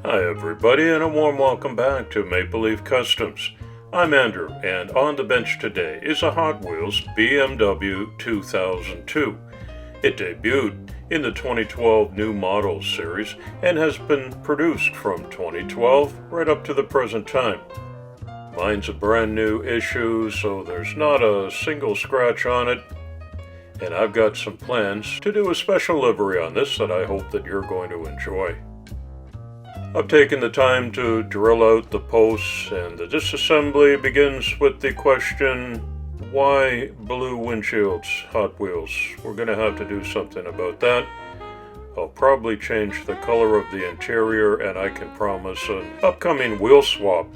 Hi everybody, and a warm welcome back to Maple Leaf Customs. I'm Andrew, and on the bench today is a Hot Wheels BMW 2002. It debuted in the 2012 New Models series and has been produced from 2012 right up to the present time. Mine's a brand new issue, so there's not a single scratch on it, and I've got some plans to do a special livery on this that I hope that you're going to enjoy. I've taken the time to drill out the posts, and the disassembly begins with the question, why blue windshields, Hot Wheels? We're going to have to do something about that. I'll probably change the color of the interior, and I can promise an upcoming wheel swap.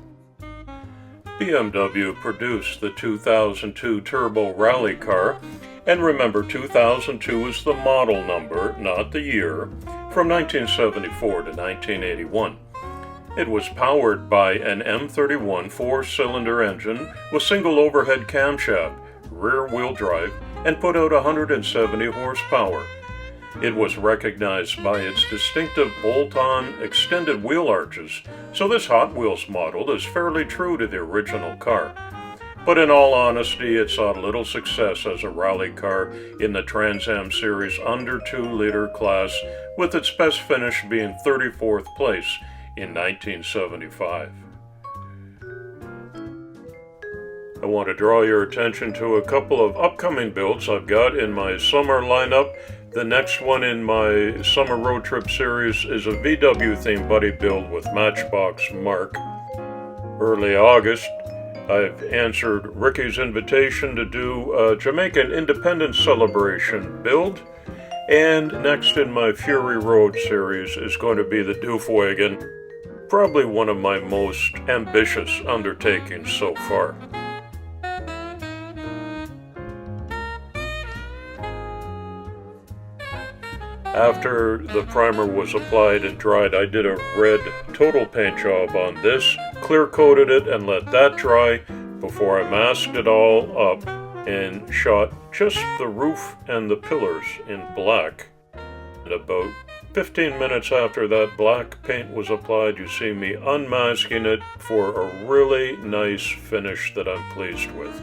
BMW produced the 2002 Turbo Rally car, and remember 2002 is the model number, not the year, from 1974 to 1981. It was powered by an M31 four-cylinder engine with single overhead camshaft, rear-wheel drive, and put out 170 horsepower. It was recognized by its distinctive bolt-on extended wheel arches, so this Hot Wheels model is fairly true to the original car. But in all honesty, it saw little success as a rally car in the Trans Am series under 2-liter class, with its best finish being 34th place in 1975. I want to draw your attention to a couple of upcoming builds I've got in my summer lineup. The next one in my summer road trip series is a VW themed buddy build with Matchbox Mark. Early August, I've answered Ricky's invitation to do a Jamaican Independence Celebration build. And next in my Fury Road series is going to be the Doofwagon, probably one of my most ambitious undertakings so far. After the primer was applied and dried, I did a red total paint job on this, clear coated it and let that dry before I masked it all up and shot just the roof and the pillars in black. And about 15 minutes after that black paint was applied, you see me unmasking it for a really nice finish that I'm pleased with.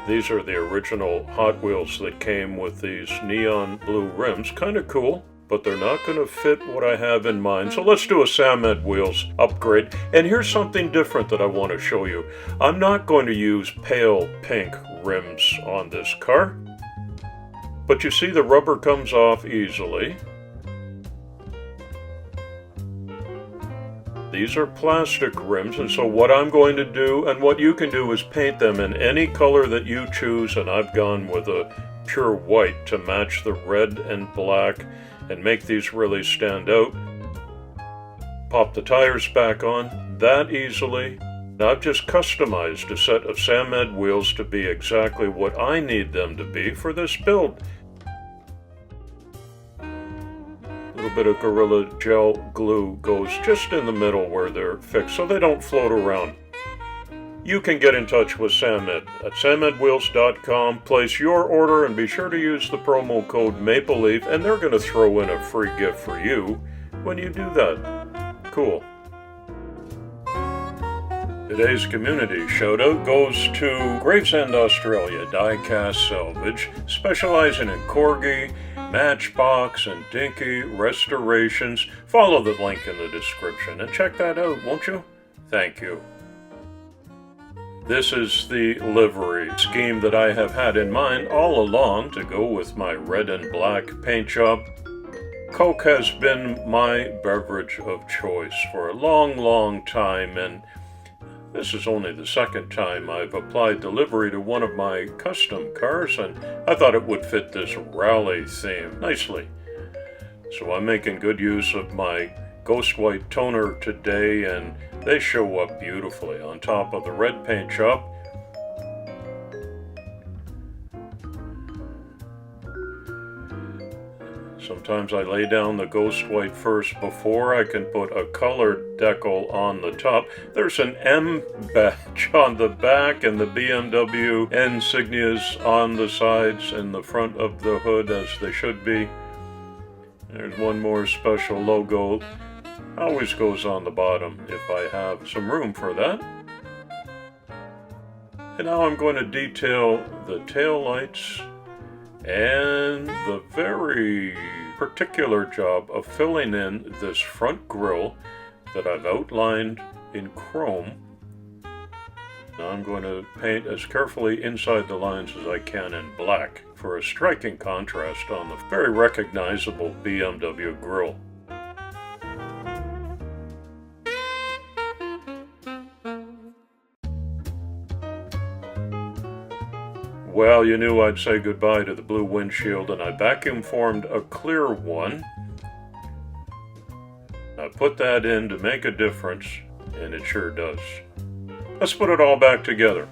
These are the original Hot Wheels that came with these neon blue rims. Kind of cool, but they're not going to fit what I have in mind. So let's do a Samed Wheels upgrade. And here's something different that I want to show you. I'm not going to use pale pink rims on this car, but you see the rubber comes off easily. These are plastic rims, and so what I'm going to do, and what you can do, is paint them in any color that you choose, and I've gone with a pure white to match the red and black and make these really stand out. Pop the tires back on that easily. Now I've just customized a set of Samed wheels to be exactly what I need them to be for this build. A little bit of Gorilla Gel glue goes just in the middle where they're fixed so they don't float around. You can get in touch with Samed at samedwheels.com, place your order, and be sure to use the promo code MAPLELEAF, and they're going to throw in a free gift for you when you do that. Cool. Today's community shout-out goes to Gravesend Australia Die-Cast Salvage, specializing in corgi, matchbox, and dinky restorations. Follow the link in the description and check that out, won't you? Thank you. This is the livery scheme that I have had in mind all along to go with my red and black paint job. Coke has been my beverage of choice for a long time, and this is only the second time I've applied the livery to one of my custom cars, and I thought it would fit this rally theme nicely. So I'm making good use of my Ghost White toner today, and they show up beautifully on top of the red paint job. Sometimes I lay down the Ghost White first before I can put a colored decal on the top. There's an M badge on the back and the BMW insignias on the sides and the front of the hood, as they should be. There's one more special logo. Always goes on the bottom if I have some room for that. And now I'm going to detail the tail lights and the very particular job of filling in this front grille that I've outlined in chrome. Now I'm going to paint as carefully inside the lines as I can in black for a striking contrast on the very recognizable BMW grille. Well, you knew I'd say goodbye to the blue windshield, and I vacuum formed a clear one. I put that in to make a difference, and it sure does. Let's put it all back together.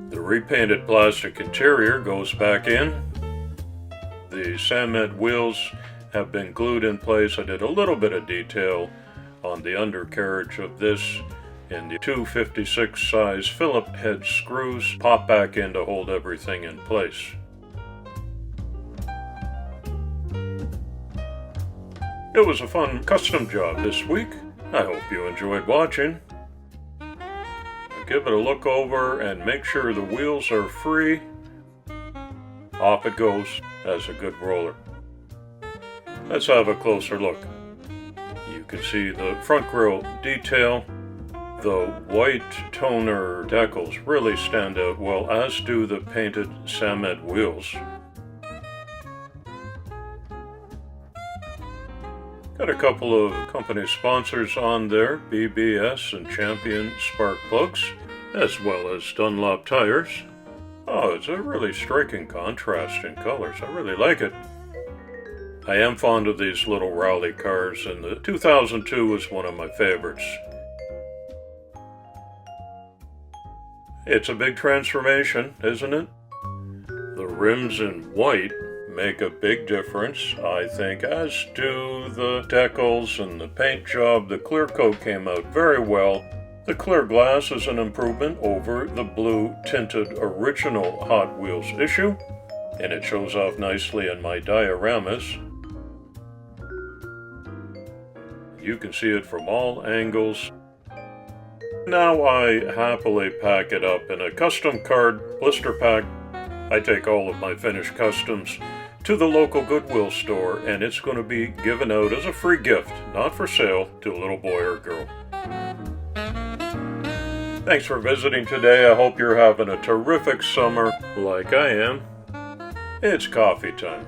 The repainted plastic interior goes back in. The Samet wheels have been glued in place. I did a little bit of detail on the undercarriage of this, and the 256 size Phillip head screws pop back in to hold everything in place. It was a fun custom job this week. I hope you enjoyed watching. Give it a look over and make sure the wheels are free. Off it goes as a good roller. Let's have a closer look. You can see the front grille detail. The white toner decals really stand out well, as do the painted Samet wheels. Got a couple of company sponsors on there, BBS and Champion spark plugs, as well as Dunlop tires. Oh, it's a really striking contrast in colors. I really like it. I am fond of these little rally cars, and the 2002 is one of my favorites. It's a big transformation, isn't it? The rims in white make a big difference, I think, as do the decals and the paint job. The clear coat came out very well. The clear glass is an improvement over the blue tinted original Hot Wheels issue, and it shows off nicely in my dioramas. You can see it from all angles. Now I happily pack it up in a custom card blister pack. I take all of my finished customs to the local Goodwill store, and it's going to be given out as a free gift, not for sale, to a little boy or girl. Thanks for visiting today. I hope you're having a terrific summer like I am. It's coffee time.